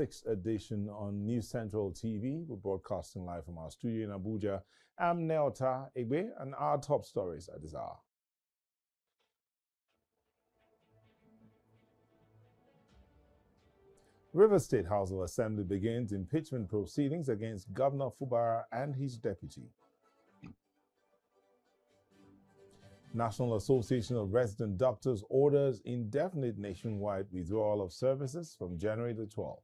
6th edition on News Central TV. We're broadcasting live from our studio in Abuja. I'm Neota Egbe, and our top stories at this hour. Rivers State House of Assembly begins impeachment proceedings against Governor Fubara and his deputy. National Association of Resident Doctors orders indefinite nationwide withdrawal of services from January the 12th.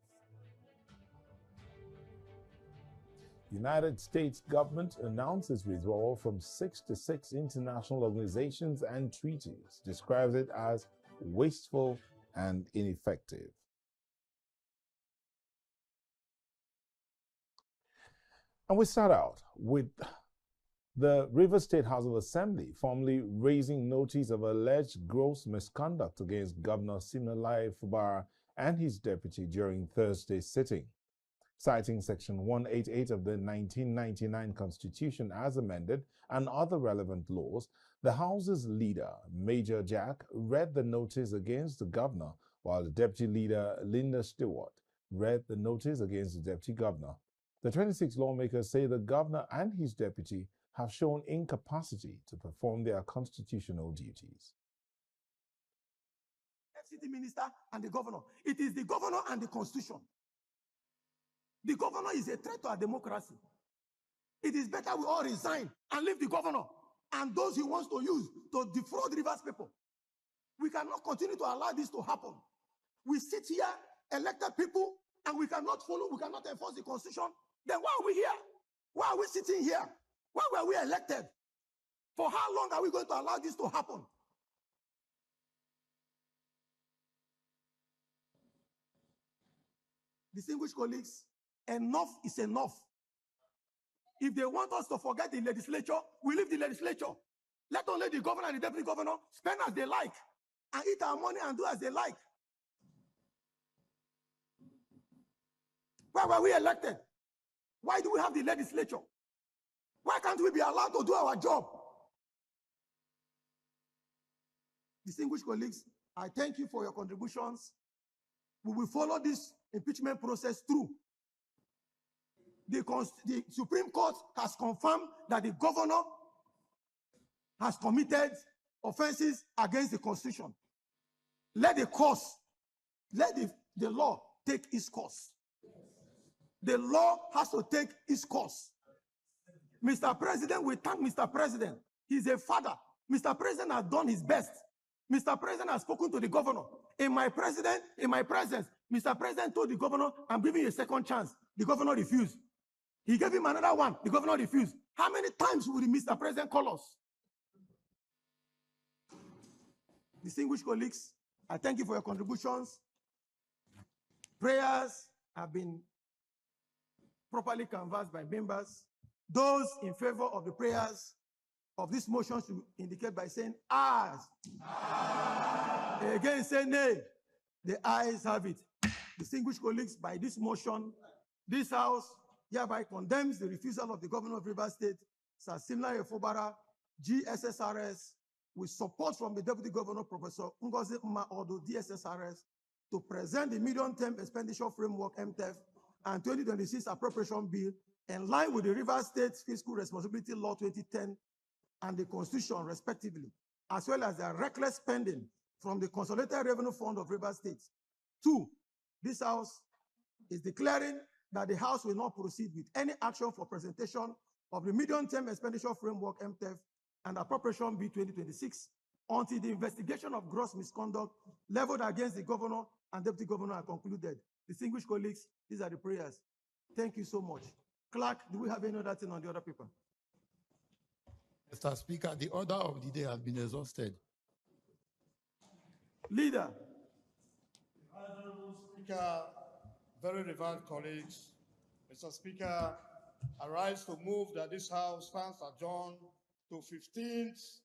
United States government announces withdrawal from 66 international organizations and treaties, describes it as wasteful and ineffective. And we start out with the Rivers State House of Assembly formally raising notice of alleged gross misconduct against Governor Siminalayi Fubara and his deputy during Thursday's sitting. Citing Section 188 of the 1999 Constitution as amended and other relevant laws, the House's leader, Major Jack, read the notice against the governor, while the deputy leader, Linda Stewart, read the notice against the deputy governor. The 26 lawmakers say the governor and his deputy have shown incapacity to perform their constitutional duties. FCT minister and the governor. It is the governor and the constitution. The governor is a threat to our democracy. It is better we all resign and leave the governor and those he wants to use to defraud Rivers people. We cannot continue to allow this to happen. We sit here, elected people, and we cannot follow, we cannot enforce the constitution. Then why are we here? Why are we sitting here? Why were we elected? For how long are we going to allow this to happen? Distinguished colleagues, enough is enough. If they want us to forget the legislature, we leave the legislature. Let only the governor and the deputy governor spend as they like and eat our money and do as they like. Why were we elected? Why do we have the legislature? Why can't we be allowed to do our job? Distinguished colleagues, I thank you for your contributions. We will follow this impeachment process through. The Supreme Court has confirmed that the governor has committed offenses against the Constitution. Let the course, let the law take its course. The law has to take its course. Mr. President, we thank Mr. President. He's a father. Mr. President has done his best. Mr. President has spoken to the governor. In my presence, Mr. President told the governor, I'm giving you a second chance. The governor refused. He gave him another one. The governor refused. How many times will the Mr. President call us? Distinguished colleagues, I thank you for your contributions. Prayers have been properly canvassed by members. Those in favor of the prayers of this motion should indicate by saying ayes. Aye. Again, say nay. The ayes have it. Distinguished colleagues, by this motion, this House hereby condemns the refusal of the governor of Rivers State, Sir Siminalayi Fubara, GSSRS, with support from the deputy governor, Professor Ngozi Mma-Odo, DSSRS, to present the medium-term expenditure framework, MTEF, and 2026 appropriation bill in line with the Rivers State Fiscal Responsibility Law 2010 and the Constitution, respectively, as well as their reckless spending from the Consolidated Revenue Fund of Rivers State. 2, this House is declaring that the House will not proceed with any action for presentation of the medium-term expenditure framework, MTEF, and appropriation bill 2026 until the investigation of gross misconduct leveled against the governor and deputy governor are concluded. Distinguished colleagues, these are the prayers. Thank you so much. Clerk, do we have any other thing on the other paper? Mr. Speaker, the order of the day has been exhausted. Leader. Honorable Speaker, very reverend colleagues, Mr. Speaker, I rise to move that this House stands adjourned to 15th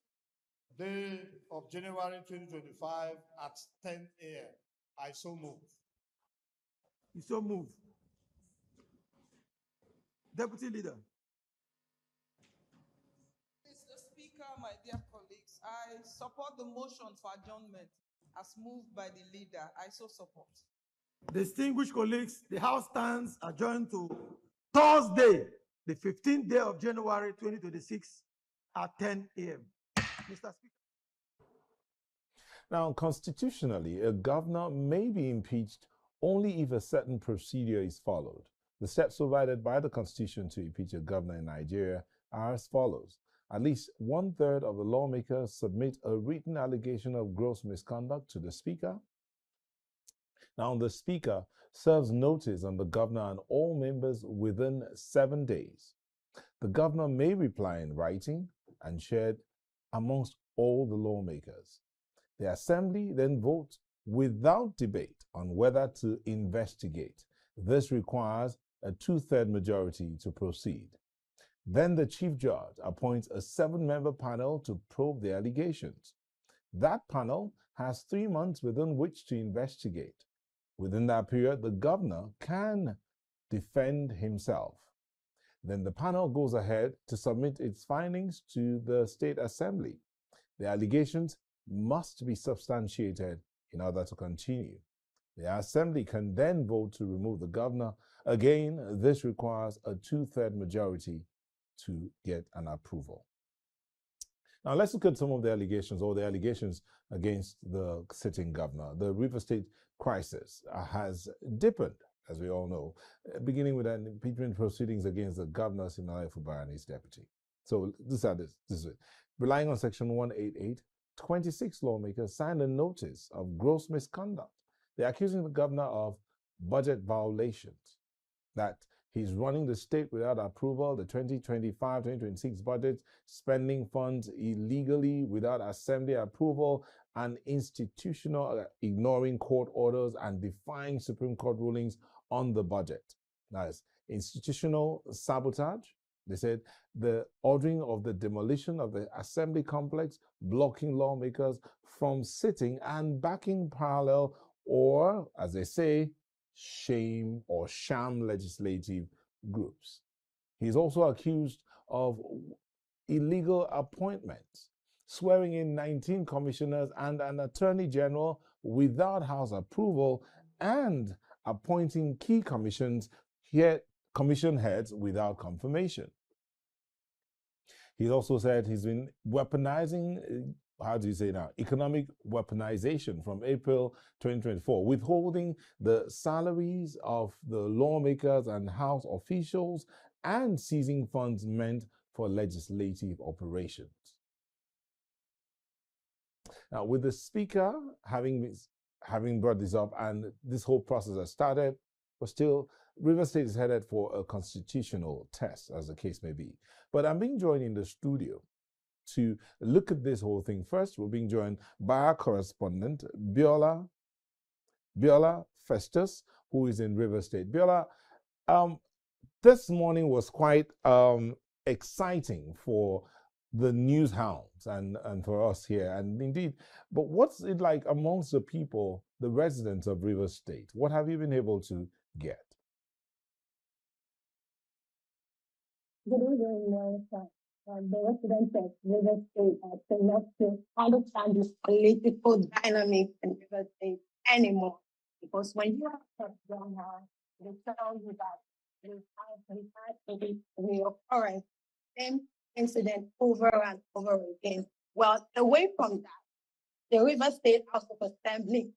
day of January 2025 at 10 a.m. I so move. You so move. Deputy Leader. Mr. Speaker, my dear colleagues, I support the motion for adjournment as moved by the leader. I so support. Distinguished colleagues, the House stands adjourned to Thursday, the 15th day of January 2026 at 10 a.m. Mr. Speaker. Now, constitutionally, a governor may be impeached only if a certain procedure is followed. The steps provided by the Constitution to impeach a governor in Nigeria are as follows. At least 1/3 of the lawmakers submit a written allegation of gross misconduct to the Speaker. Now, the Speaker serves notice on the governor and all members within 7 days. The governor may reply in writing and shared amongst all the lawmakers. The Assembly then votes without debate on whether to investigate. This requires a 2/3 majority to proceed. Then the Chief Judge appoints a 7-member panel to probe the allegations. That panel has 3 months within which to investigate. Within that period, the governor can defend himself. Then the panel goes ahead to submit its findings to the State Assembly. The allegations must be substantiated in order to continue. The Assembly can then vote to remove the governor. Again, this requires a 2/3 majority to get an approval. Now, let's look at some of the allegations or the allegations against the sitting governor. The River State crisis has deepened, as we all know, beginning with an impeachment proceedings against the Governor Siminalayi Fubara and his deputy. So this is it. Relying on Section 188, 26 lawmakers signed a notice of gross misconduct. They're accusing the governor of budget violations, that he's running the state without approval, the 2025-2026 budget, spending funds illegally without assembly approval, and institutional ignoring court orders and defying Supreme Court rulings on the budget. That is institutional sabotage. They said the ordering of the demolition of the assembly complex, blocking lawmakers from sitting and backing parallel or, as they say, sham legislative groups. He's also accused of illegal appointments, swearing in 19 commissioners and an attorney general without House approval, and appointing key commission heads without confirmation. He's also said he's been weaponizing, economic weaponization from April 2024, withholding the salaries of the lawmakers and House officials and seizing funds meant for legislative operations. Now, with the Speaker having brought this up and this whole process has started, but still, River State is headed for a constitutional test, as the case may be. But I'm being joined in the studio to look at this whole thing. First, we're being joined by our correspondent, Biola Festus, who is in River State. Biola, this morning was quite exciting for the news hounds and for us here, and indeed, but what's it like amongst the people, the residents of River State? What have you been able to get? Good evening, the residents of River State are not to understand this political dynamic in River State anymore. Because when you have a governor, they tell you that we had a reoccurrence, same incident over and over again. Well, away from that, the River State House of Assembly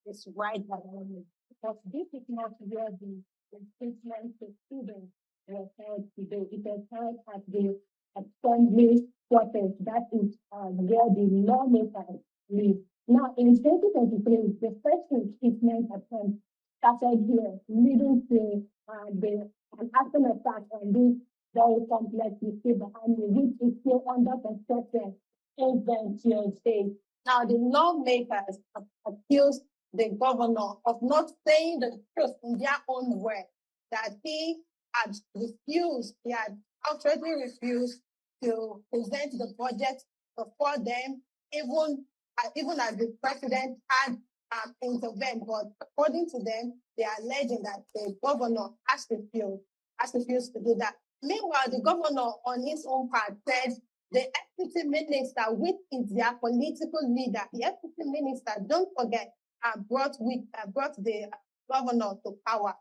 is right behind it. Because this is not where the impeachment proceedings was held today. It was held at the Assembly quarters. That is where the lawmakers live. Now, in 2023, the first impeachment attempt started here, leading to an action attack on this very complex issue behind me, which is still under construction even till today. Now, the lawmakers accused the governor of not saying the truth in their own words, that he had outrightly refused to present the budget before them, even as the president had intervened. But according to them, they are alleging that the governor has refused to do that. Meanwhile, the governor on his own part said the FCT minister, which is their political leader, the FCT minister, don't forget, brought the governor to power.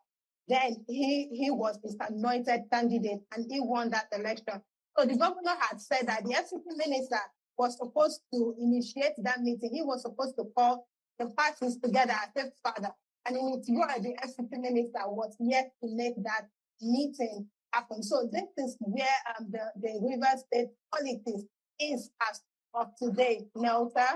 Then he was his anointed candidate and he won that election. So the governor had said that the FCT minister was supposed to initiate that meeting. He was supposed to call the parties together as a father. And in its word, the FCT minister was yet to make that meeting happen. So this is where the River State politics is as of today. Nelta.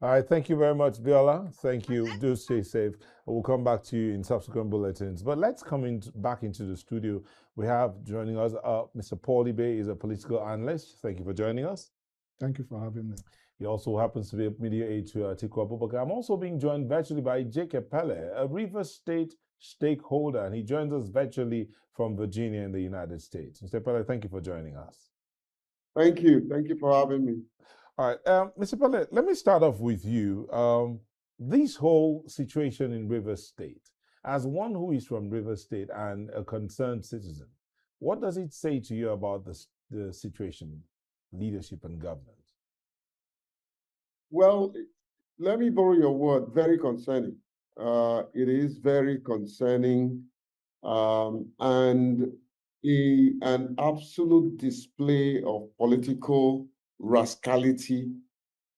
All right, thank you very much, Biola. Thank you. Do stay safe. We'll come back to you in subsequent bulletins. But let's come back into the studio. We have joining us Mr. Paul Ibe is a political analyst. Thank you for joining us. Thank you for having me. He also happens to be a media aide to Atiku Abubakar. I'm also being joined virtually by Jacob Pele, a Rivers State stakeholder, and he joins us virtually from Virginia in the United States. Mr. Pele, thank you for joining us. Thank you. Thank you for having me. All right, Mr. Pele, let me start off with you. This whole situation in Rivers State, as one who is from Rivers State and a concerned citizen, what does it say to you about the situation, leadership and governance? Well, let me borrow your word, very concerning. It is very concerning and an absolute display of political rascality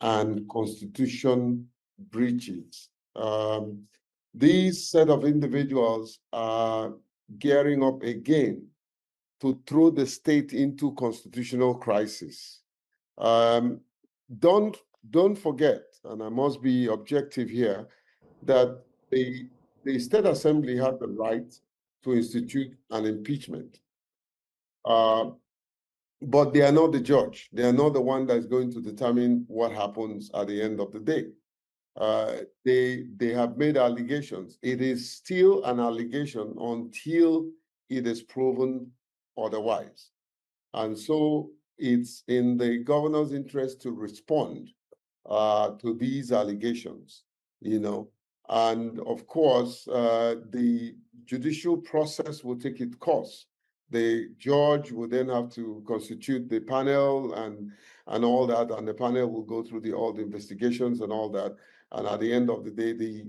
and constitution breaches. These set of individuals are gearing up again to throw the state into constitutional crisis. Don't forget, and I must be objective here, that the State Assembly had the right to institute an impeachment. But they are not the judge. They are not the one that is going to determine what happens at the end of the day. They have made allegations. It is still an allegation until it is proven otherwise. And so it's in the governor's interest to respond to these allegations, and of course, the judicial process will take its course. The judge will then have to constitute the panel and all that, and the panel will go through all the investigations and all that. And at the end of the day, the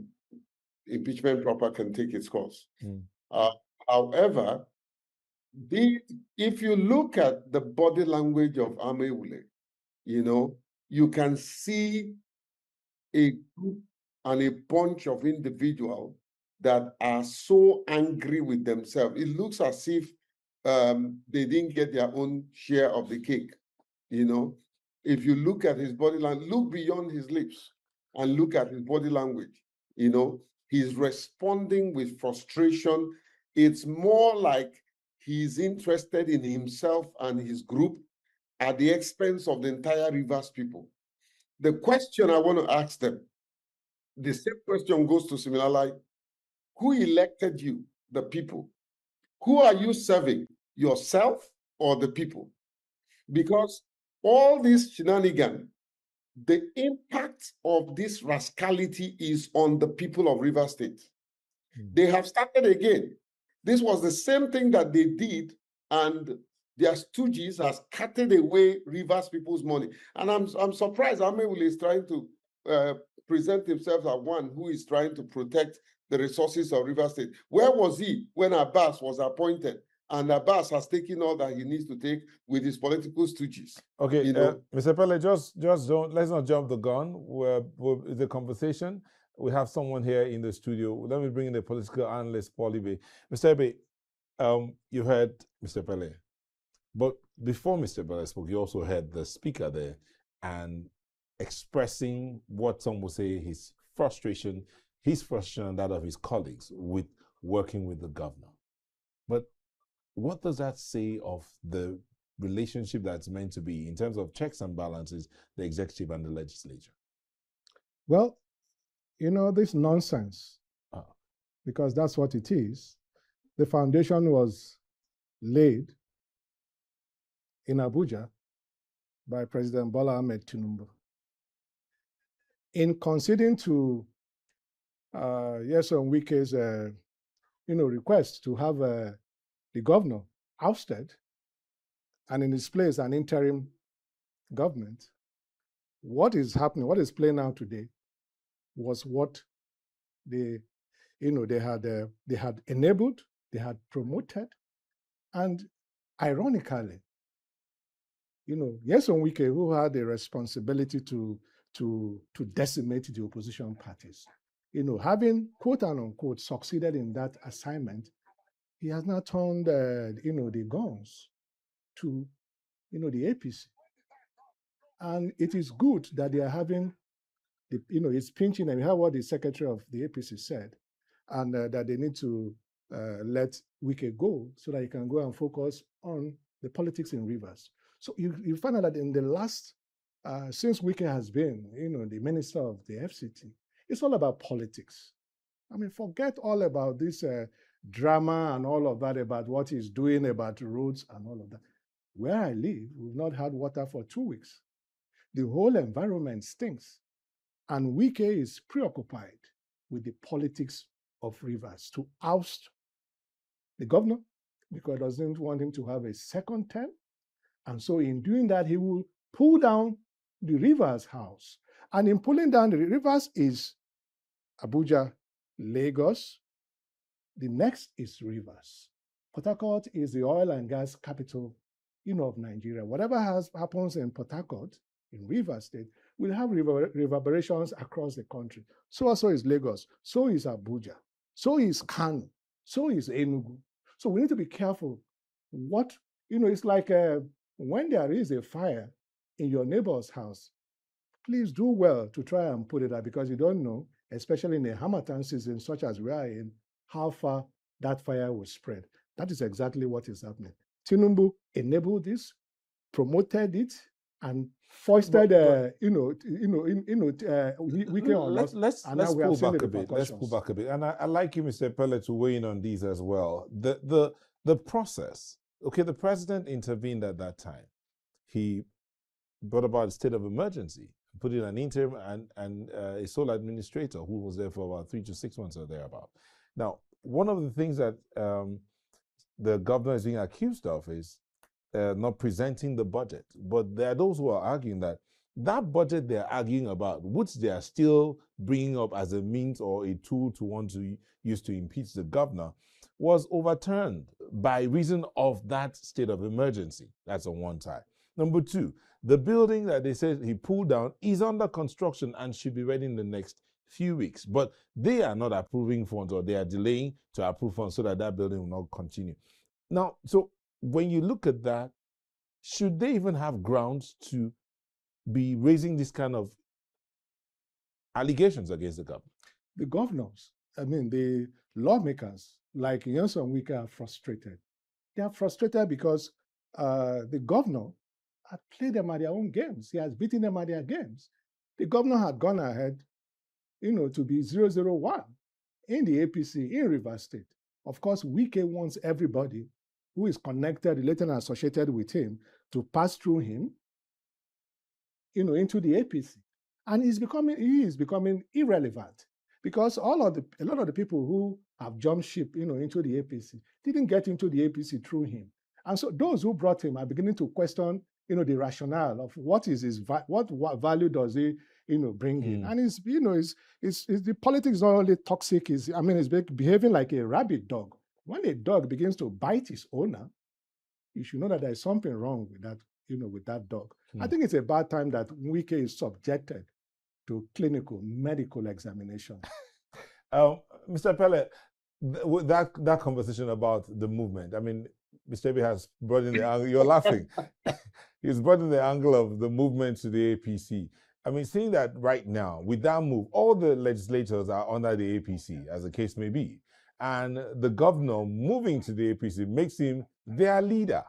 impeachment proper can take its course. However, if you look at the body language of Amewule, you can see a group and a bunch of individuals that are so angry with themselves. It looks as if they didn't get their own share of the cake. If you look at his body language, look beyond his lips and look at his body language. He's responding with frustration. It's more like he's interested in himself and his group at the expense of the entire Rivers people. The question I want to ask them, the same question goes to Siminalayi. Who elected you? The people. Who are you serving? Yourself or the people? Because all this shenanigans, the impact of this rascality is on the people of Rivers State. They have started again. This was the same thing that they did, and their stooges has carted away Rivers people's money. And I'm surprised Amewule is trying to present himself as one who is trying to protect the resources of Rivers State. Where was he when Abbas was appointed? And Abbas has taken all that he needs to take with his political stooges. Okay, Mr. Pele, just don't, let's not jump the gun. We're the conversation. We have someone here in the studio. Let me bring in the political analyst, Paul Ibe. Mr. Ibe, you heard Mr. Pele. But before Mr. Pele spoke, you also heard the speaker there and expressing what some would say his frustration and that of his colleagues with working with the governor. But what does that say of the relationship that's meant to be in terms of checks and balances, the executive and the legislature? Well, this nonsense, because that's what it is. The foundation was laid in Abuja by President Bola Ahmed Tinubu. In conceding to Nyesom Wike's request to have the governor ousted and in his place an interim government, what is happening, what is playing out today was what the they had enabled, they had promoted, and ironically, Nyesom Wike, who had a responsibility to decimate the opposition parties, having quote unquote succeeded in that assignment, he has now turned the guns to the APC. And it is good that they are having it's pinching, and we heard what the secretary of the APC said, and that they need to let Wike go so that he can go and focus on the politics in Rivers. So you find out that in the last, since Wike has been, the minister of the FCT, it's all about politics. I mean, forget all about this drama and all of that about what he's doing about roads and all of that. Where I live, we've not had water for 2 weeks. The whole environment stinks. And Wike is preoccupied with the politics of Rivers to oust the governor because he doesn't want him to have a second term. And so in doing that, he will pull down the Rivers house. And in pulling down the Rivers is Abuja, Lagos. The next is Rivers. Port Harcourt is the oil and gas capital, of Nigeria. Whatever happens in Port Harcourt, in Rivers State, will have reverberations across the country. So also is Lagos. So is Abuja. So is Kano. So is Enugu. So we need to be careful. It's like when there is a fire in your neighbor's house, please do well to try and put it out because you don't know, especially in a Harmattan season such as we are in, how far that fire will spread. That is exactly what is happening. Tinubu enabled this, promoted it, and foisted, Wike on us. Let's pull back a bit. Let's pull back a bit. And I like you, Mr. Pelle, to weigh in on these as well. The process. Okay, the president intervened at that time. He brought about a state of emergency, put in an interim and a sole administrator who was there for about 3 to 6 months or thereabout. Now, one of the things that the governor is being accused of is not presenting the budget. But there are those who are arguing that budget they're arguing about, which they are still bringing up as a means or a tool to want to use to impeach the governor, was overturned by reason of that state of emergency. That's on one side. Number two, the building that they said he pulled down is under construction and should be ready in the next few weeks. But they are not approving funds, or they are delaying to approve funds so that building will not continue. Now, so when you look at that, should they even have grounds to be raising this kind of allegations against the government? The governors, the lawmakers like Nyesom Wike are frustrated. They are frustrated because the governor had played them at their own games. He has beaten them at their games. The governor had gone ahead, to be 001 in the APC in Rivers State. Of course, Wike wants everybody who is connected, related, and associated with him to pass through him, into the APC. And he is becoming irrelevant because a lot of the people who have jumped ship, into the APC didn't get into the APC through him. And so those who brought him are beginning to question, the rationale of what is what value does he, bring in. And it's the politics not only toxic, it's behaving like a rabid dog. When a dog begins to bite its owner, you should know that there is something wrong with that, with that dog. I think it's a bad time that Wike is subjected to medical examination. Mr. Pelle, that conversation about the movement, Mr. B has brought in the angle, you're laughing. He's brought in the angle of the movement to the APC. Seeing that right now, with that move, all the legislators are under the APC, as the case may be. And the governor moving to the APC makes him their leader.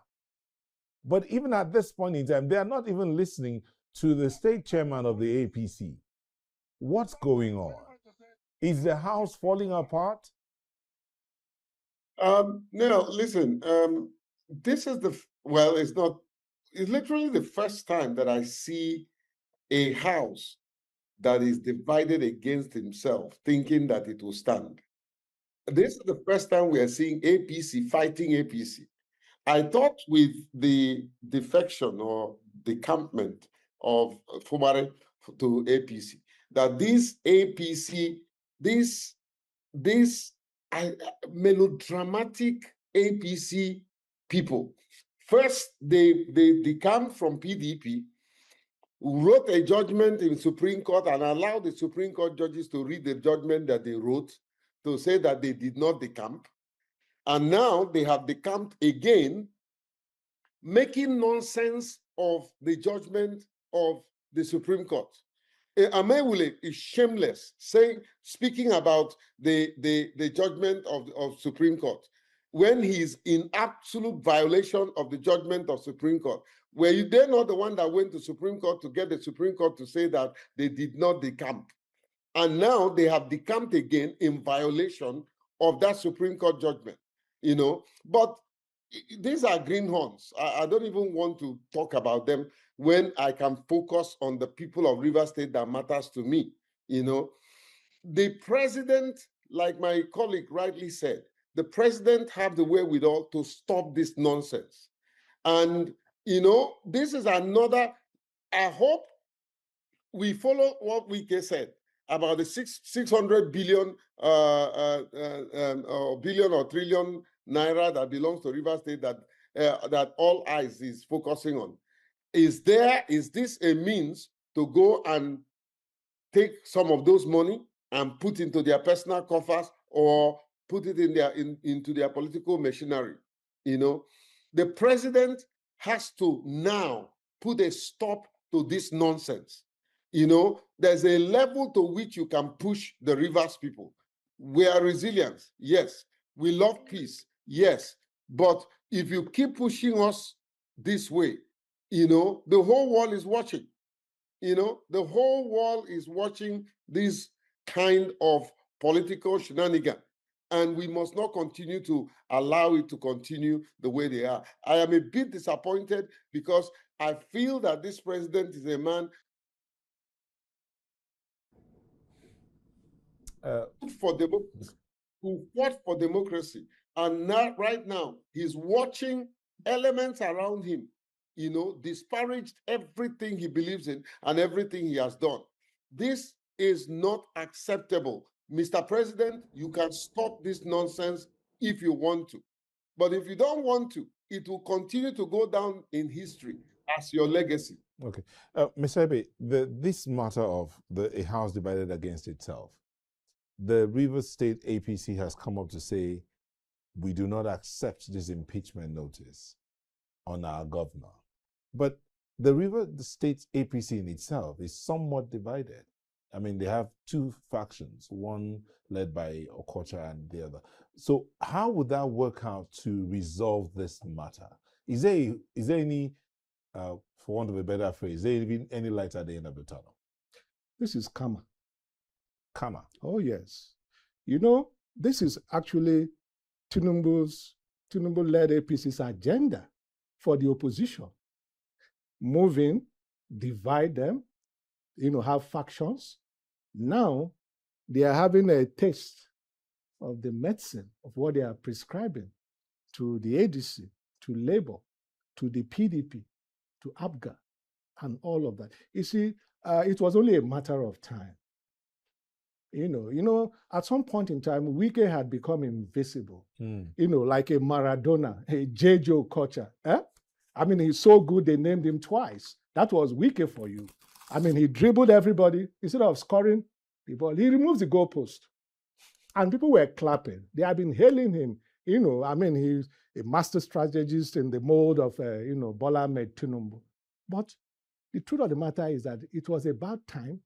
But even at this point in time, they are not even listening to the state chairman of the APC. What's going on? Is the house falling apart? No, listen, this is it's literally the first time that I see a house that is divided against himself, thinking that it will stand. This is the first time we are seeing APC fighting APC. I thought with the defection or decampment of Fubara to APC, that this APC, this these melodramatic APC people. First, they come from PDP, wrote a judgment in Supreme Court and allowed the Supreme Court judges to read the judgment that they wrote to say that they did not decamp. And now they have decamped again, making nonsense of the judgment of the Supreme Court. Amewule is shameless, speaking about the judgment of Supreme Court when he's in absolute violation of the judgment of Supreme Court. Were they not the one that went to Supreme Court to get the Supreme Court to say that they did not decamp? And now they have decamped again in violation of that Supreme Court judgment, But these are greenhorns. I don't even want to talk about them when I can focus on the people of Rivers State that matters to me, The president, like my colleague rightly said, the president have the wherewithal to stop this nonsense. And, this is another, I hope we follow what Wike said about the 600 billion billion or trillion naira that belongs to Rivers State that all eyes is focusing on. Is this a means to go and take some of those money and put into their personal coffers or put it into their political machinery? The president has to now put a stop to this nonsense. There's a level to which you can push the Rivers people. We are resilient, yes. We love peace, yes. But if you keep pushing us this way, the whole world is watching. The whole world is watching this kind of political shenanigan. And we must not continue to allow it to continue the way they are. I am a bit disappointed because I feel that this president is a man who fought for democracy. And now, right now, he's watching elements around him, disparaged everything he believes in and everything he has done. This is not acceptable. Mr. President, you can stop this nonsense if you want to. But if you don't want to, it will continue to go down in history as your legacy. Okay. Mr. Ebe, this matter of a house divided against itself, the Rivers State APC has come up to say, we do not accept this impeachment notice on our governor. But the Rivers State APC in itself is somewhat divided. I mean, they have two factions, one led by Okocha and the other. So how would that work out to resolve this matter? Is there any, for want of a better phrase, is there even any light at the end of the tunnel? This is karma. Karma. Oh, yes. This is actually Tinubu-led APC's agenda for the opposition. Moving, divide them, have factions. Now, they are having a taste of the medicine of what they are prescribing to the ADC, to Labour, to the PDP, to ABGA, and all of that. You see, it was only a matter of time. At some point in time, Wike had become invisible. Like a Maradona, a J.J. Okocha. I mean, he's so good, they named him twice. That was Wike for you. I mean, he dribbled everybody. Instead of scoring the ball, he removed the goalpost. And people were clapping. They have been hailing him. He's a master strategist in the mold of, Bola Ahmed Tinubu. But the truth of the matter is that it was about time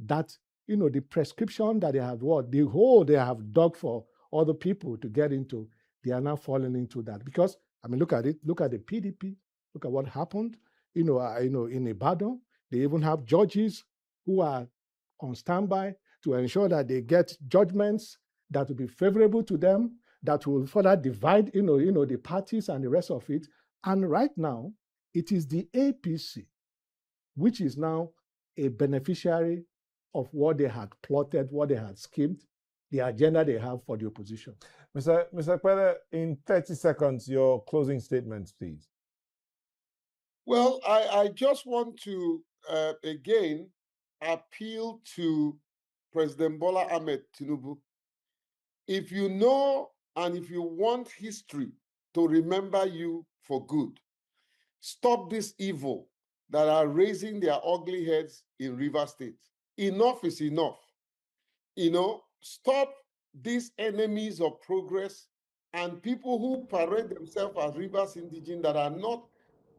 that, the prescription that they have dug for other people to get into, they are now falling into that. Because, look at it. Look at the PDP. Look at what happened. In Ibadan, they even have judges who are on standby to ensure that they get judgments that will be favorable to them, that will further divide, the parties and the rest of it. And right now, it is the APC, which is now a beneficiary of what they had plotted, what they had schemed, the agenda they have for the opposition. Mr. Kwele, in 30 seconds, your closing statements, please. Well, I just want to, again, appeal to President Bola Ahmed Tinubu If you know and if you want history to remember you for good, stop this evil that are raising their ugly heads in Rivers State. Enough is enough. Stop these enemies of progress and people who parade themselves as Rivers Indigen that are not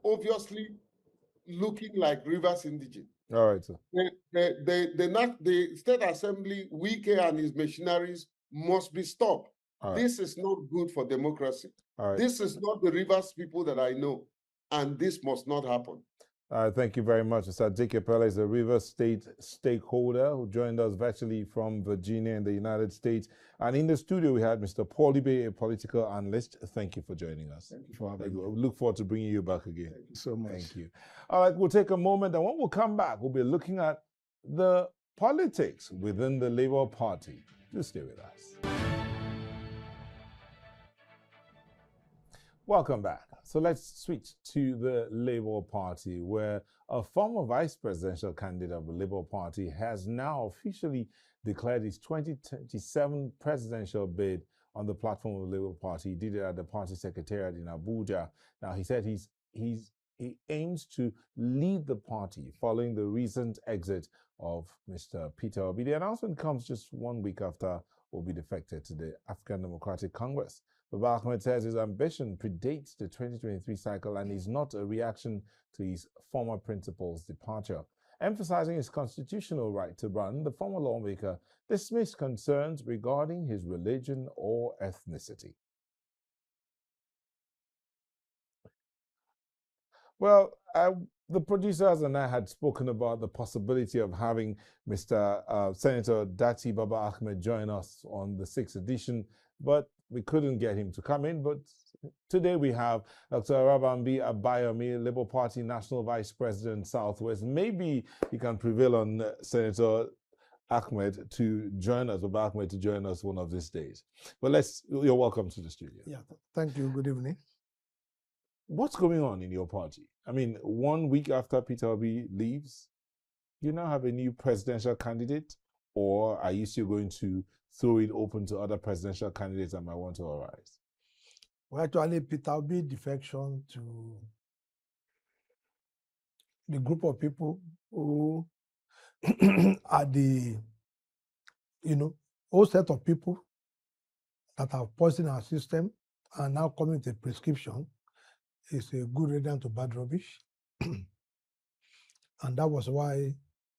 obviously looking like Rivers Indigen. All right, sir. The State Assembly, Wike and his machineries must be stopped. All right. This is not good for democracy. All right. This is not the Rivers people that I know, and this must not happen. Thank you very much. Mr. Dike Pella is a Rivers State stakeholder who joined us virtually from Virginia in the United States. And in the studio, we had Mr. Paul Ibe, a political analyst. Thank you for joining us. Thank you for having me. We look forward to bringing you back again. Thank you so much. Thank you. All right, we'll take a moment, and when we come back, we'll be looking at the politics within the Labour Party. Do stay with us. Welcome back. So let's switch to the Labour Party, where a former vice presidential candidate of the Labour Party has now officially declared his 2027 presidential bid on the platform of the Labour Party. He did it at the party secretariat in Abuja. Now, he said he aims to lead the party following the recent exit of Mr. Peter Obi. The announcement comes just 1 week after Obi defected to the African Democratic Congress. Baba Ahmed says his ambition predates the 2023 cycle and is not a reaction to his former principal's departure. Emphasizing his constitutional right to run, the former lawmaker dismissed concerns regarding his religion or ethnicity. Well, the producers and I had spoken about the possibility of having Mr. Senator Dati Baba Ahmed join us on the 6th edition, but we couldn't get him to come in. But today we have Dr. Arabambi Abayomi, Labour Party National Vice President, Southwest. Maybe he can prevail on Senator Ahmed to join us, Baba Ahmed to join us one of these days. But you're welcome to the studio. Yeah, thank you. Good evening. What's going on in your party? I mean, 1 week after Peter Obi leaves, you now have a new presidential candidate, or are you still going to throw it open to other presidential candidates that might want to arise? Well, actually, Peter Obi defection to the group of people who are the, whole set of people that have poisoned our system and now coming with a prescription is a good return to bad rubbish. And that was why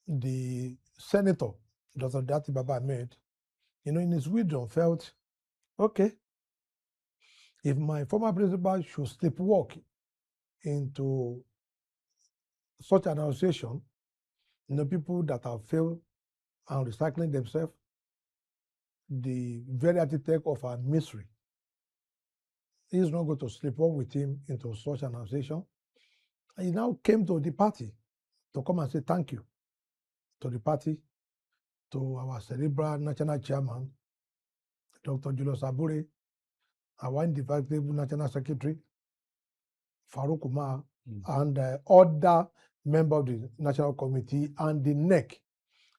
the senator, Dr. Dati Baba Ahmed, in his wisdom felt, okay, if my former principal should sleepwalk into such an association, people that have failed and recycling themselves, the very architect of our misery, he's not going to sleepwalk with him into such an association. And he now came to the party to come and say thank you to the party, to our cerebral national chairman, Dr. Julius Abure, our indefatigable national secretary, Farouk Umar, and other members of the national committee and the NEC.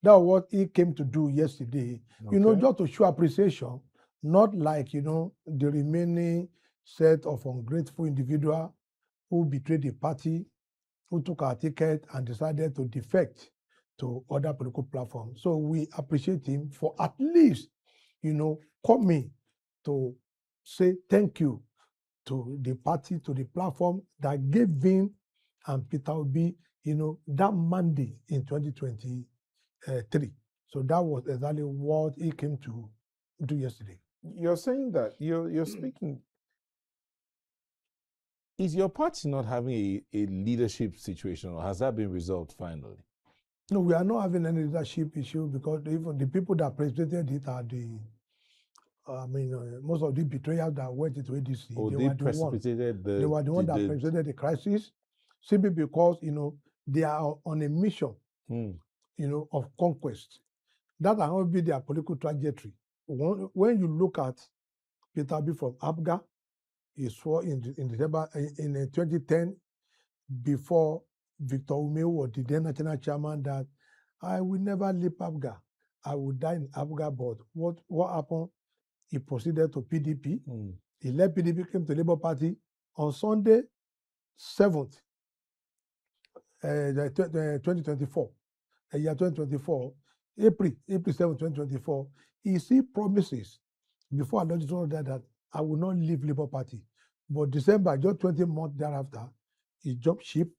That's what he came to do yesterday, Okay. Just to show appreciation, not like, the remaining set of ungrateful individuals who betrayed the party, who took our ticket and decided to defect to other political platforms. So we appreciate him for at least, coming to say thank you to the party, to the platform that gave him and Peter Obi, that mandate in 2023. So that was exactly what he came to do yesterday. You're saying that, you're speaking. Is your party not having a leadership situation, or has that been resolved finally? No, we are not having any leadership issue because even the people that presented it are most of the betrayers that went into ADC. Or they precipitated they were the one that precipitated the crisis, simply because, they are on a mission, of conquest. That will not be their political trajectory. When you look at Peter Obi from APGA, he swore in December in 2010, before Victor Umewu was the then national chairman, that I will never leave APGA. I will die in APGA. But what happened? he proceeded to PDP. He left PDP, came to Labour Party. On Sunday, 7th, 2024, year 2024, April 7th, 2024, he see promises before I launched that I will not leave Labour Party. But December, just 20 months thereafter, he jumped ship.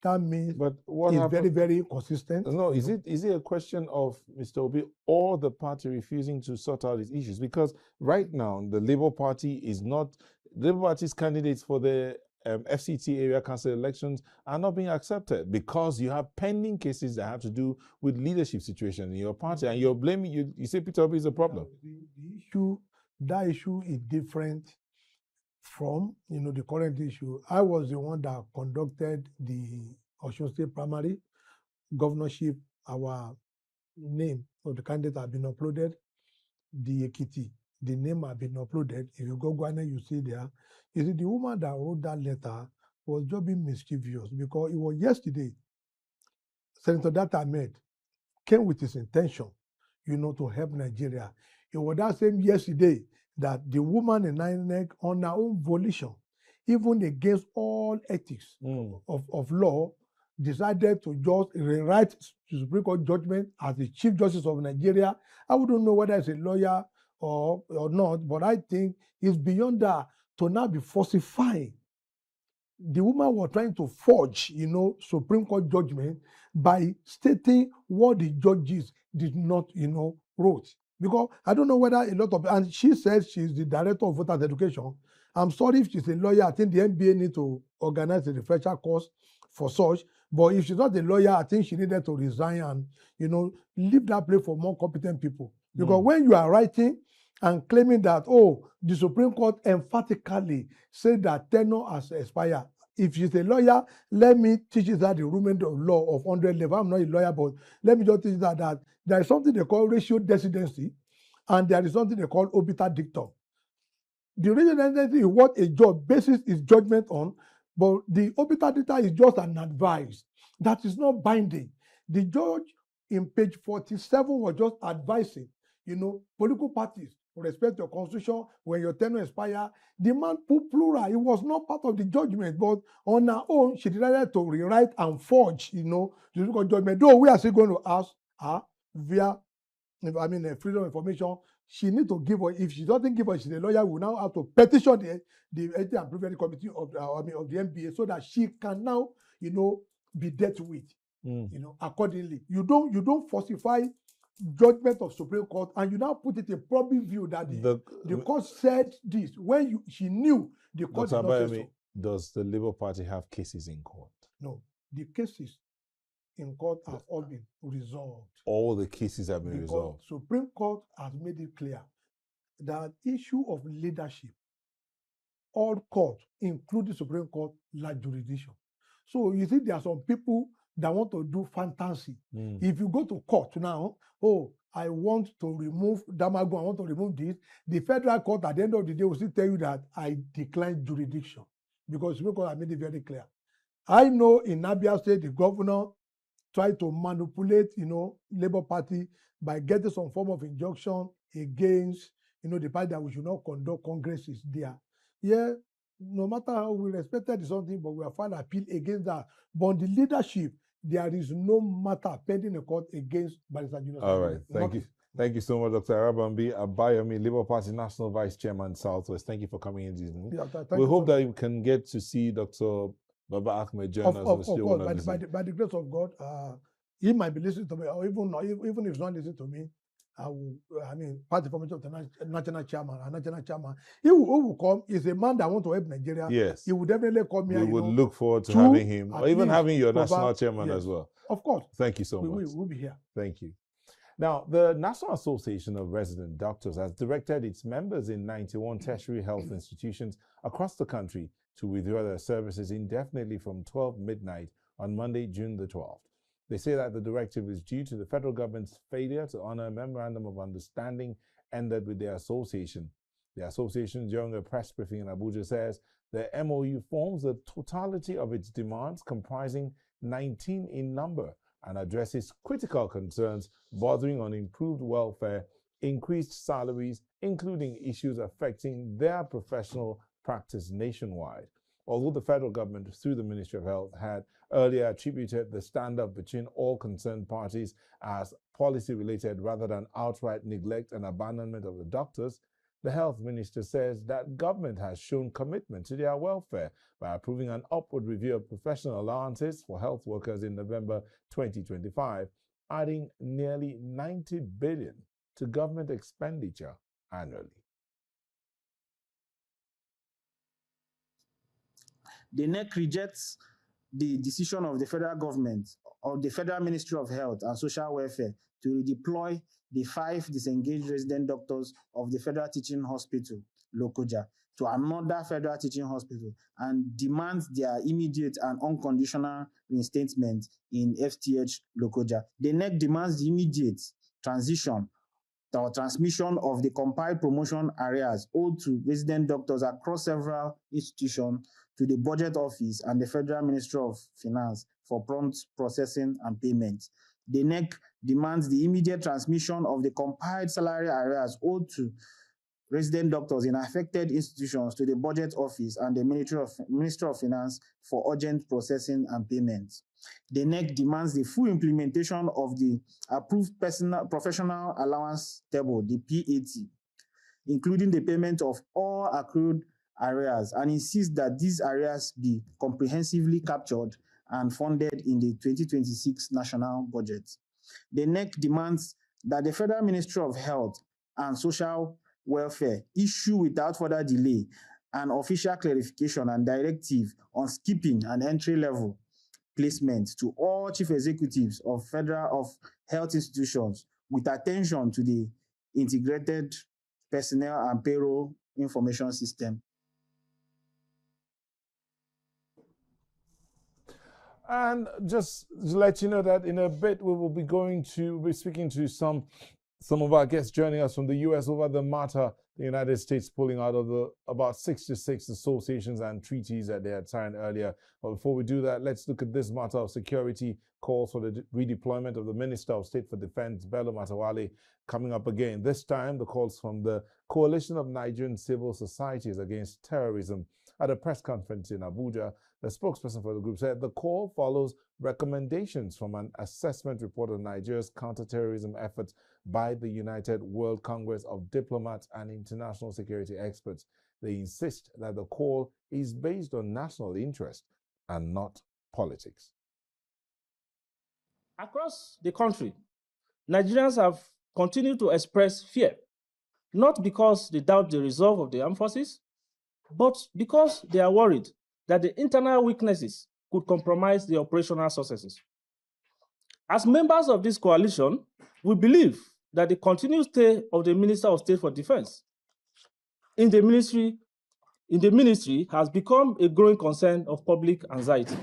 That means But what he's happened? very, very consistent. No, is it a question of Mr. Obi or the party refusing to sort out its issues? Because right now the Labour Party is not. Labour Party's candidates for the FCT area council elections are not being accepted because you have pending cases that have to do with leadership situation in your party, and you're blaming you say Peter Obi is a problem. That issue is different from the current issue. I was the one that conducted the Osun State primary governorship. Our name of the candidate have been uploaded. The Ekiti, the name have been uploaded. If you go Ghana, you see there. You see, the woman that wrote that letter was just being mischievous because it was yesterday. Senator Data Ahmed came with his intention, to help Nigeria. It was that same yesterday that the woman in INEC, on her own volition, even against all ethics of law, decided to just rewrite the Supreme Court judgment as the Chief Justice of Nigeria. I wouldn't know whether it's a lawyer or not, but I think it's beyond that to now be falsifying. The woman was trying to forge, Supreme Court judgment by stating what the judges did not, wrote. Because I don't know whether a lot of, and she says she's the director of voters education. I'm sorry if she's a lawyer. I think the NBA need to organize a refresher course for such. But if she's not a lawyer, I think she needed to resign and, leave that place for more competent people. Because when you are writing and claiming that, the Supreme Court emphatically said that tenure has expired. If she's a lawyer, let me teach you that the rudiment of law of 100 level. I'm not a lawyer, but let me just teach you that there is something they call ratio decidency, and there is something they call obiter dictum. The ratio decidency is what a judge bases his judgment on, but the obiter dictum is just an advice that is not binding. The judge in page 47 was just advising, political parties respect your constitution when your tenure expire. The man put plural. It was not part of the judgment, but on her own, she decided to rewrite and forge, the judgment. Though we are still going to ask her via, freedom of information, she needs to give her. If she doesn't give her, she's a lawyer. We now have to petition the Ethics and Privilege Committee of the NBA so that she can now, be dealt with, accordingly. You don't falsify judgment of Supreme Court, and you now put it in public view that the court said this when she knew the court did not say so. Does the Labour Party have cases in court? No, the cases in court have all been resolved. All the cases have been resolved. Supreme Court has made it clear that issue of leadership, all courts, including Supreme Court, lack jurisdiction. So you see, there are some people that want to do fantasy. If you go to court now, I want to remove Damago, I want to remove this, the federal court at the end of the day will still tell you that I decline jurisdiction because Supreme Court has made it very clear. I know in Abia State, the governor tried to manipulate, Labour Party by getting some form of injunction against, the party that we should not conduct congresses there. Yeah, no matter how we respected something, but we have filed appeal against that. But on the leadership, there is no matter pending a court against Barrister Junior. All right, thank you. Thank you so much, Dr. Arabambi Abayomi, Labour Party National Vice Chairman, Southwest. Thank you for coming in this evening. We hope that you can get to see Dr. Baba Ahmed join us. Of course, by the grace of God, he might be listening to me, or even if he's not listening to me, party formation of the national chairman, he will come. He's a man that wants to help Nigeria. Yes. He would definitely come here. We would look forward to having him, or even having your national chairman as well. Of course. Thank you so much. We'll be here. Thank you. Now, the National Association of Resident Doctors has directed its members in 91 tertiary health institutions across the country to withdraw their services indefinitely from 12 midnight on Monday, June the 12th. They say that the directive is due to the federal government's failure to honor a memorandum of understanding ended with their association. The association, during a press briefing in Abuja, says the MOU forms the totality of its demands, comprising 19 in number, and addresses critical concerns bordering on improved welfare increased salaries, including issues affecting their professional practice nationwide. Although the federal government, through the Ministry of Health, had earlier attributed the stand-up between all concerned parties as policy-related rather than outright neglect and abandonment of the doctors, the health minister says that government has shown commitment to their welfare by approving an upward review of professional allowances for health workers in November 2025, adding nearly 90 billion to government expenditure annually. The NEC rejects the decision of the federal government or the Federal Ministry of Health and Social Welfare to redeploy the 5 disengaged resident doctors of the Federal Teaching Hospital, Lokoja, to another federal teaching hospital and demands their immediate and unconditional reinstatement in FTH Lokoja. The NEC demands the immediate transition or transmission of the compiled promotion arrears owed to resident doctors across several institutions to the Budget Office and the Federal Ministry of Finance for prompt processing and payment. The NEC demands the immediate transmission of the compiled salary arrears owed to resident doctors in affected institutions to the Budget Office and the Ministry of Finance for urgent processing and payment. The NEC demands the full implementation of the approved professional allowance table, the PAT, including the payment of all accrued arrears, and insists that these arrears be comprehensively captured and funded in the 2026 national budget. The NEC demands that the Federal Ministry of Health and Social Welfare issue without further delay an official clarification and directive on skipping and entry-level placement to all chief executives of health institutions with attention to the integrated personnel and payroll information system. And just to let you know that in a bit we will be speaking to some of our guests joining us from the U.S. over the matter, the United States pulling out of about 66 associations and treaties that they had signed earlier. But before we do that, let's look at this matter of security. Calls for the redeployment of the Minister of State for Defense, Bello Matawalle, coming up again. This time, the calls from the Coalition of Nigerian Civil Societies Against Terrorism. At a press conference in Abuja, the spokesperson for the group said the call follows recommendations from an assessment report on Nigeria's counterterrorism efforts by the United World Congress of Diplomats and International Security Experts. They insist that the call is based on national interest and not politics. Across the country, Nigerians have continued to express fear, not because they doubt the resolve of the armed forces, but because they are worried that the internal weaknesses could compromise the operational successes. As members of this coalition, we believe that the continued stay of the Minister of State for Defense in the ministry has become a growing concern of public anxiety.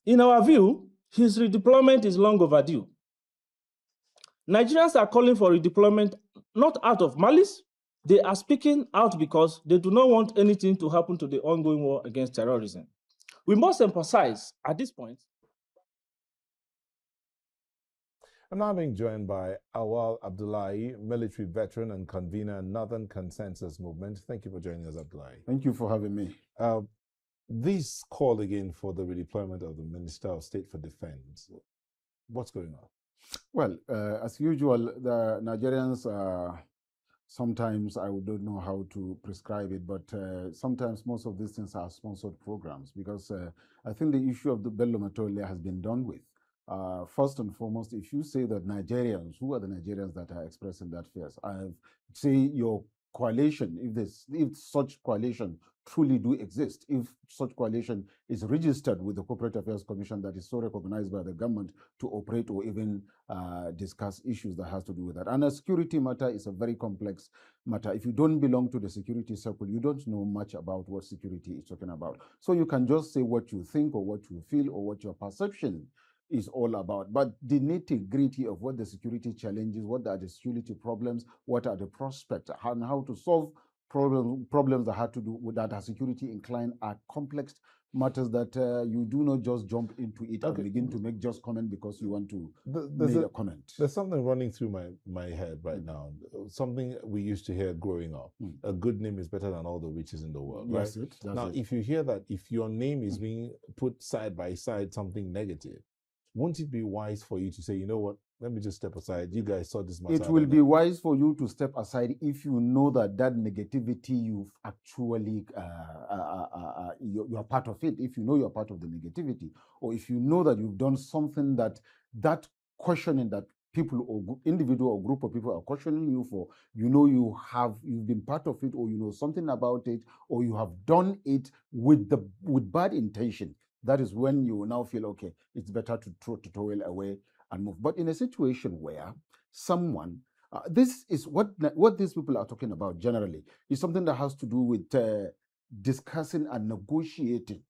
In our view, his redeployment is long overdue. Nigerians are calling for redeployment not out of malice. They are speaking out because they do not want anything to happen to the ongoing war against terrorism. We must emphasize at this point. I'm now being joined by Awal Abdullahi, military veteran and convener Northern Consensus Movement. Thank you for joining us, Abdullahi. Thank you for having me. This call again for the redeployment of the Minister of State for Defense. What's going on? Well, as usual, the Nigerians sometimes I don't know how to prescribe it, but sometimes most of these things are sponsored programs because I think the issue of the Bello Matawalle has been done with. First and foremost, if you say that Nigerians, who are the Nigerians that are expressing that fears? Say your coalition, if such coalition truly do exist, if such coalition is registered with the Corporate Affairs Commission that is so recognized by the government to operate or even discuss issues that has to do with that. And a security matter is a very complex matter. If you don't belong to the security circle, you don't know much about what security is talking about. So you can just say what you think or what you feel or what your perception is all about. But the nitty-gritty of what the security challenges, what are the security problems, what are the prospects, and how to solve problems that have to do with that are security inclined are complex matters that you do not just jump into it and begin to make just comment because you want to make a comment. There's something running through my head right now. Something we used to hear growing up. A good name is better than all the riches in the world, right? Now, if you hear that, if your name is being put side by side something negative, won't it be wise for you to say, you know what, let me just step aside. You guys saw this matter. It will be wise for you to step aside if you know that that negativity you've actually, you're part of it. If you know you're part of the negativity, or if you know that you've done something that questioning that people or individual or group of people are questioning you for, you know you've been part of it, or you know something about it, or you have done it with bad intention. That is when you now feel, okay, it's better to throw the towel away and move. But in a situation where someone, this is what these people are talking about generally, is something that has to do with discussing and negotiating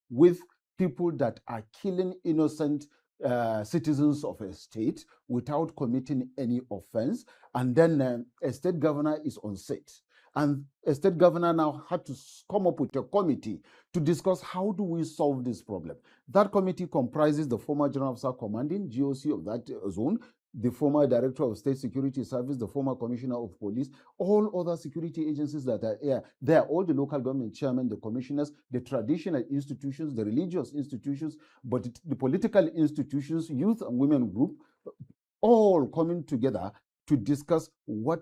with people that are killing innocent citizens of a state without committing any offense. And then a state governor is on set. And a state governor now had to come up with a committee to discuss how do we solve this problem. That committee comprises the former general officer commanding GOC of that zone, the former director of state security service, the former commissioner of police, all other security agencies that are here. They are all the local government chairmen, the commissioners, the traditional institutions, the religious institutions, but the political institutions, youth and women group, all coming together to discuss what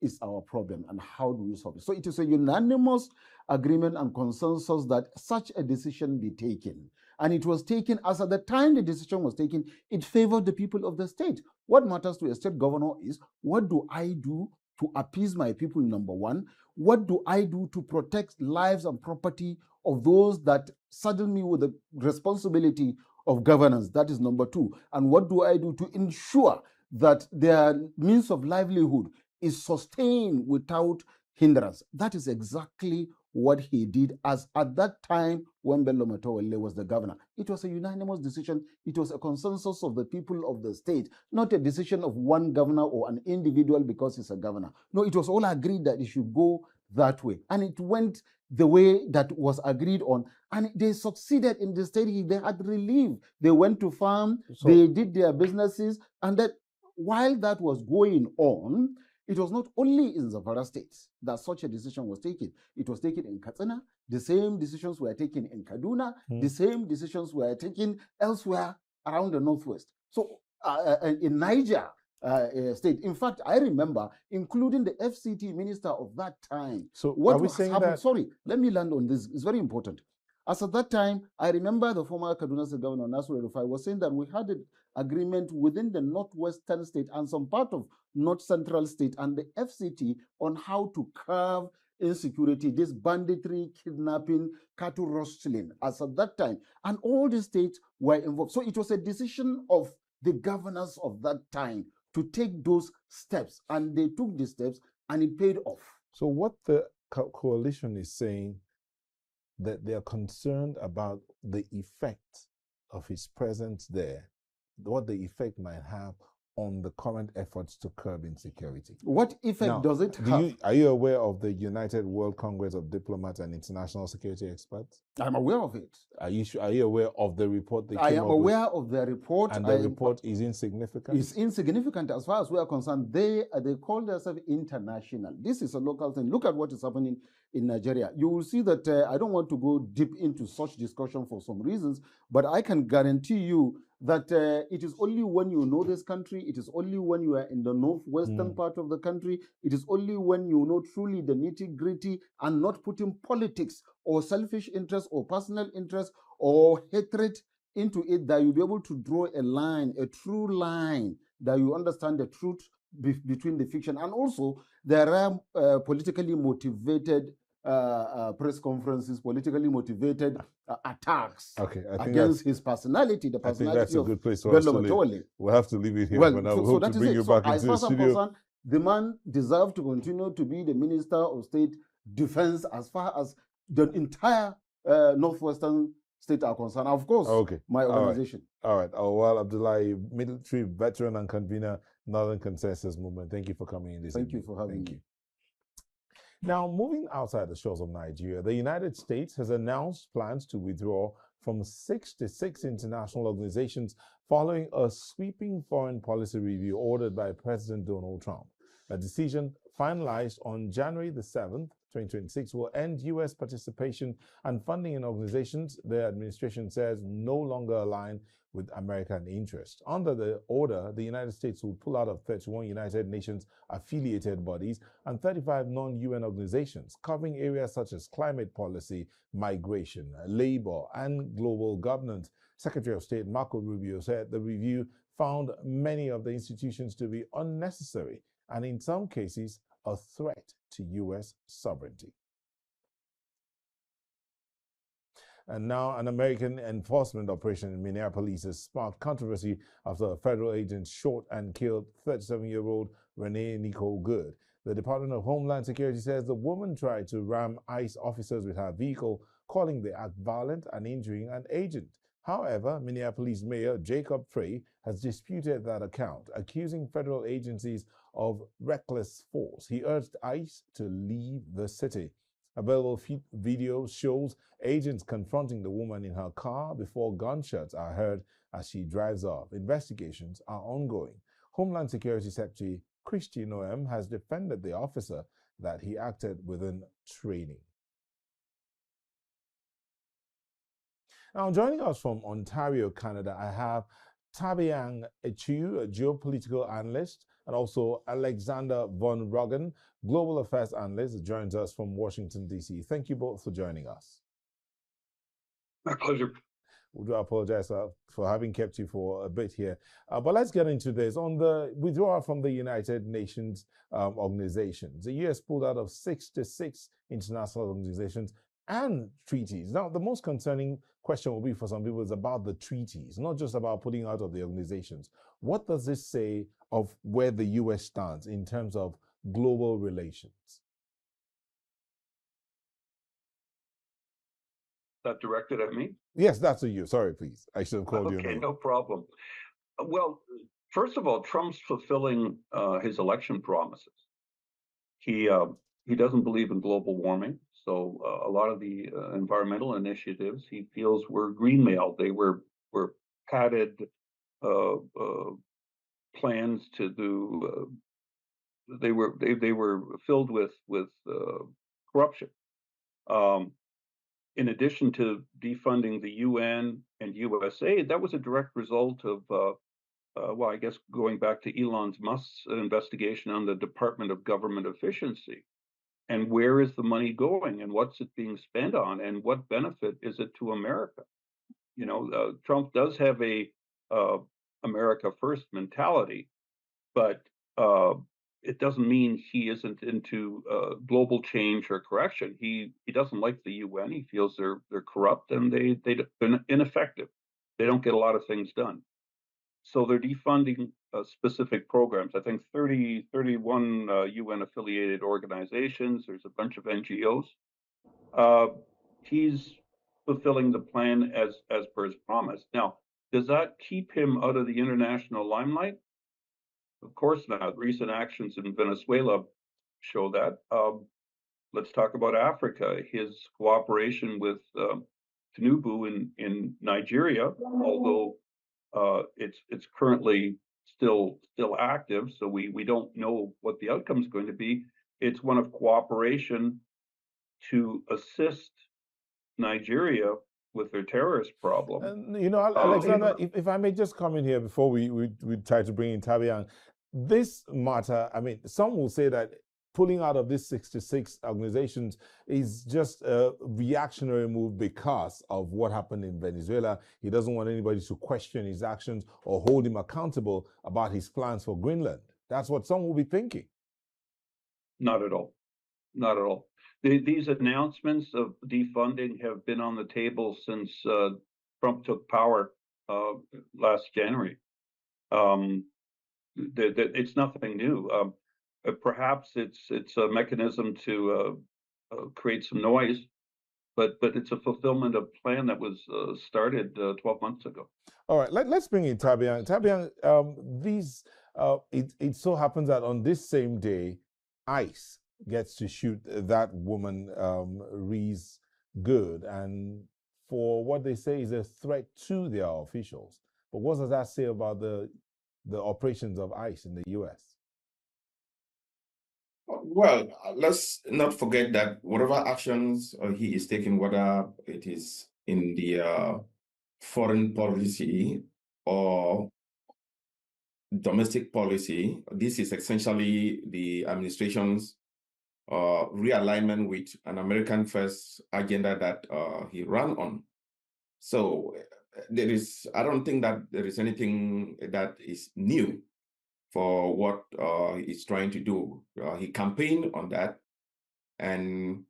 is our problem and how do we solve it. So it is a unanimous agreement and consensus that such a decision be taken. And it was taken, as at the time the decision was taken, it favored the people of the state. What matters to a state governor is, what do I do to appease my people, number one? What do I do to protect lives and property of those that saddle me with the responsibility of governance? That is number two. And what do I do to ensure that their means of livelihood is sustained without hindrance? That is exactly what he did, as at that time when Bello Matowalle was the governor. It was a unanimous decision. It was a consensus of the people of the state, not a decision of one governor or an individual because he's a governor. No, it was all agreed that it should go that way. And it went the way that was agreed on. And they succeeded in the state. They had relief. They went to farm, they did their businesses. And that while that was going on, it was not only in Zamfara state that such a decision was taken. It was taken in Katsina. The same decisions were taken in Kaduna. The same decisions were taken elsewhere around the Northwest. So in Niger state, in fact, I remember including the FCT minister of that time. So what was saying that? Sorry, let me land on this. It's very important. As at that time, I remember the former Kaduna State Governor, Nasir Rufai, was saying that we had an agreement within the Northwestern state and some part of North Central state and the FCT on how to curb insecurity, this banditry, kidnapping, cattle rustling, as at that time. And all the states were involved. So it was a decision of the governors of that time to take those steps. And they took the steps and it paid off. So what the coalition is saying, that they are concerned about the effect of his presence there, what the effect might have on the current efforts to curb insecurity. What effect does it have? Are you aware of the United World Congress of Diplomats and International Security Experts? I'm aware of it. Are you aware of the report they came I am up aware with? of the report. And the report is insignificant? It's insignificant as far as we are concerned. They call themselves international. This is a local thing. Look at what is happening in Nigeria. You will see that I don't want to go deep into such discussion for some reasons, but I can guarantee you that it is only when you know this country, it is only when you are in the northwestern part of the country, it is only when you know truly the nitty-gritty and not putting politics or selfish interest or personal interest or hatred into it that you'll be able to draw a line, a true line, that you understand the truth between the fiction. And also, there are politically motivated press conferences, politically motivated attacks against his personality, the personality I think that's a good place for Bello us to leave. We'll have to leave it here for now. So, we hope to bring you back into the studio. The man deserves to continue to be the Minister of State Defense as far as the entire Northwestern state are concerned. Of course, my organization. All right. Awal Abdullahi, military veteran and convener, Northern Consensus Movement. Thank you for coming in this evening. Thank you for having me. Now, moving outside the shores of Nigeria, the United States has announced plans to withdraw from 66 international organizations following a sweeping foreign policy review ordered by President Donald Trump. A decision finalized on January the 7th, 2026, will end U.S. participation and funding in organizations the administration says no longer align with American interests. Under the order, the United States will pull out of 31 United Nations affiliated bodies and 35 non-UN organizations, covering areas such as climate policy, migration, labor, and global governance. Secretary of State Marco Rubio said the review found many of the institutions to be unnecessary and in some cases a threat to U.S. sovereignty. And now an American enforcement operation in Minneapolis has sparked controversy after a federal agent shot and killed 37-year-old Renee Nicole Good. The Department of Homeland Security says the woman tried to ram ICE officers with her vehicle, calling the act violent and injuring an agent. However, Minneapolis Mayor Jacob Frey has disputed that account, accusing federal agencies of reckless force. He urged ICE to leave the city. Available video shows agents confronting the woman in her car before gunshots are heard as she drives off. Investigations are ongoing. Homeland Security Secretary Kristi Noem has defended the officer that he acted within training. Now, joining us from Ontario, Canada, I have Tabiang Echu, a geopolitical analyst, and also Alexander Von Roggen, global affairs analyst, joins us from Washington, D.C. Thank you both for joining us. My pleasure. We do apologize for having kept you for a bit here. But let's get into this. On the withdrawal from the United Nations organizations, the U.S. pulled out of 66 international organizations and treaties. Now, the most concerning question will be for some people is about the treaties, not just about pulling out of the organizations. What does this say of where the U.S. stands in terms of global relations? That directed at me? Yes, that's to you. Sorry, please. I should have called you. Okay, no problem. Well, first of all, Trump's fulfilling his election promises. He doesn't believe in global warming. So a lot of the environmental initiatives he feels were greenmailed. They were padded plans to do. They were filled with corruption. In addition to defunding the UN and USA, that was a direct result of, well, I guess going back to Elon Musk's investigation on the Department of Government Efficiency. And where is the money going, and what's it being spent on, and what benefit is it to America? You know, Trump does have a America First mentality, but it doesn't mean he isn't into global change or correction. He doesn't like the UN. He feels they're corrupt and they're ineffective. They don't get a lot of things done. So they're defunding specific programs. I think 31 UN affiliated organizations. There's a bunch of NGOs. He's fulfilling the plan as per his promise. Now, does that keep him out of the international limelight? Of course not. Recent actions in Venezuela show that. Let's talk about Africa. His cooperation with Tinubu in Nigeria, although it's currently still active, so we don't know what the outcome is going to be. It's one of cooperation to assist Nigeria with their terrorist problem. And, you know, Alexander, if I may just come in here before we try to bring in Tabiang, this matter, I mean, some will say that pulling out of these 66 organizations is just a reactionary move because of what happened in Venezuela. He doesn't want anybody to question his actions or hold him accountable about his plans for Greenland. That's what some will be thinking. Not at all. Not at all. These announcements of defunding have been on the table since Trump took power last January. It's nothing new. Perhaps it's a mechanism to create some noise, but it's a fulfillment of a plan that was started 12 months ago. All right, let's bring in Tabiang. Tabiang, it so happens that on this same day, ICE gets to shoot that woman, Reese Good, and for what they say is a threat to their officials. But what does that say about the operations of ICE in the U.S.? Well, let's not forget that whatever actions he is taking, whether it is in the foreign policy or domestic policy, this is essentially the administration's realignment with an American first agenda that he ran on. So I don't think that there is anything that is new for what he's trying to do. He campaigned on that, and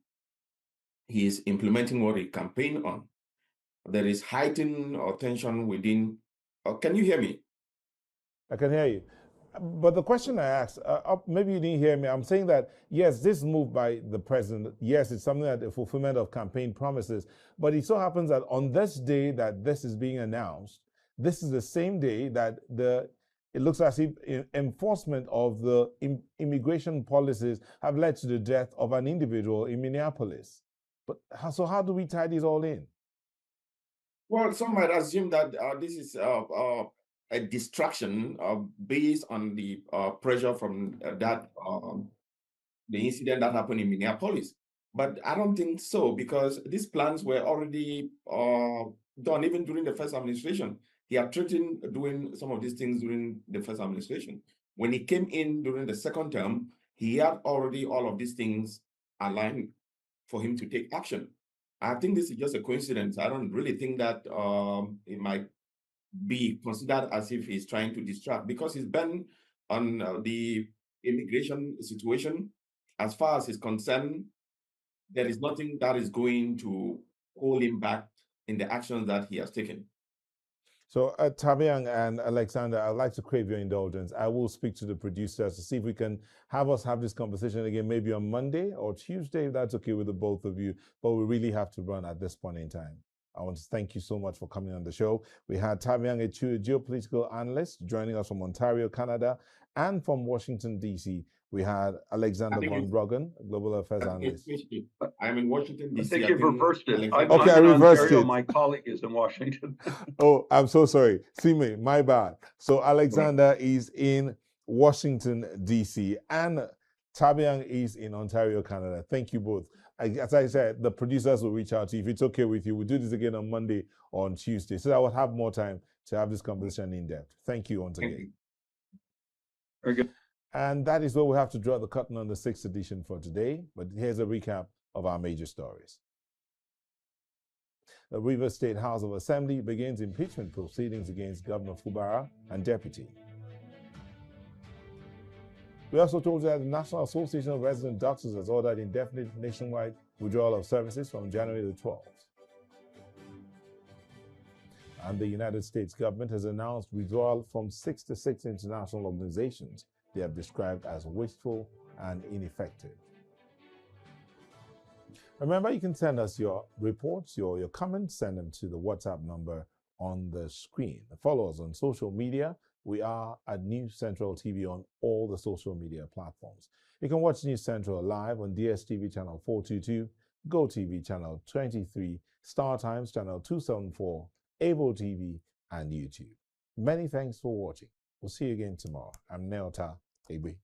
he is implementing what he campaigned on. There is heightened tension within. Can you hear me? I can hear you. But the question I asked, maybe you didn't hear me. I'm saying that, yes, this move by the president, yes, it's something that the fulfillment of campaign promises. But it so happens that on this day that this is being announced, this is the same day that it looks as if enforcement of the immigration policies have led to the death of an individual in Minneapolis. But so how do we tie this all in? Well, some might assume that this is a distraction based on the pressure from the incident that happened in Minneapolis. But I don't think so, because these plans were already done even during the first administration. He had threatened doing some of these things during the first administration. When he came in during the second term, he had already all of these things aligned for him to take action. I think this is just a coincidence. I don't really think that it might be considered as if he's trying to distract, because he's been on the immigration situation. As far as he's concerned, there is nothing that is going to hold him back in the actions that he has taken. So, Tabiang and Alexander, I'd like to crave your indulgence. I will speak to the producers to see if we can have this conversation again, maybe on Monday or Tuesday, if that's okay with the both of you. But we really have to run at this point in time. I want to thank you so much for coming on the show. We had Tabiang, a geopolitical analyst, joining us from Ontario, Canada, and from Washington, D.C. We had Alexander von Bruggen, global affairs analyst. I'm in Washington, D.C. I think you've reversed it. I'm I in reversed Ontario. it. My colleague is in Washington. Oh, I'm so sorry. Sime, my bad. So Alexander is in Washington, D.C., and Tabiang is in Ontario, Canada. Thank you both. As I said, the producers will reach out to you. If it's okay with you, we'll do this again on Monday or on Tuesday, so that I will have more time to have this conversation in depth. Thank you once again. Very good. And that is where we have to draw the curtain on the 6th edition for today. But here's a recap of our major stories. The Rivers State House of Assembly begins impeachment proceedings against Governor Fubara and deputy. We also told you that the National Association of Resident Doctors has ordered indefinite nationwide withdrawal of services from January the 12th. And the United States government has announced withdrawal from 66 international organizations they have described as wasteful and ineffective. Remember, you can send us your reports, your comments, send them to the WhatsApp number on the screen. Follow us on social media. We are at News Central TV on all the social media platforms. You can watch News Central live on DSTV channel 422, GoTV channel 23, Star Times channel 274, Able TV, and YouTube. Many thanks for watching. We'll see you again tomorrow. I'm Neota Egbe.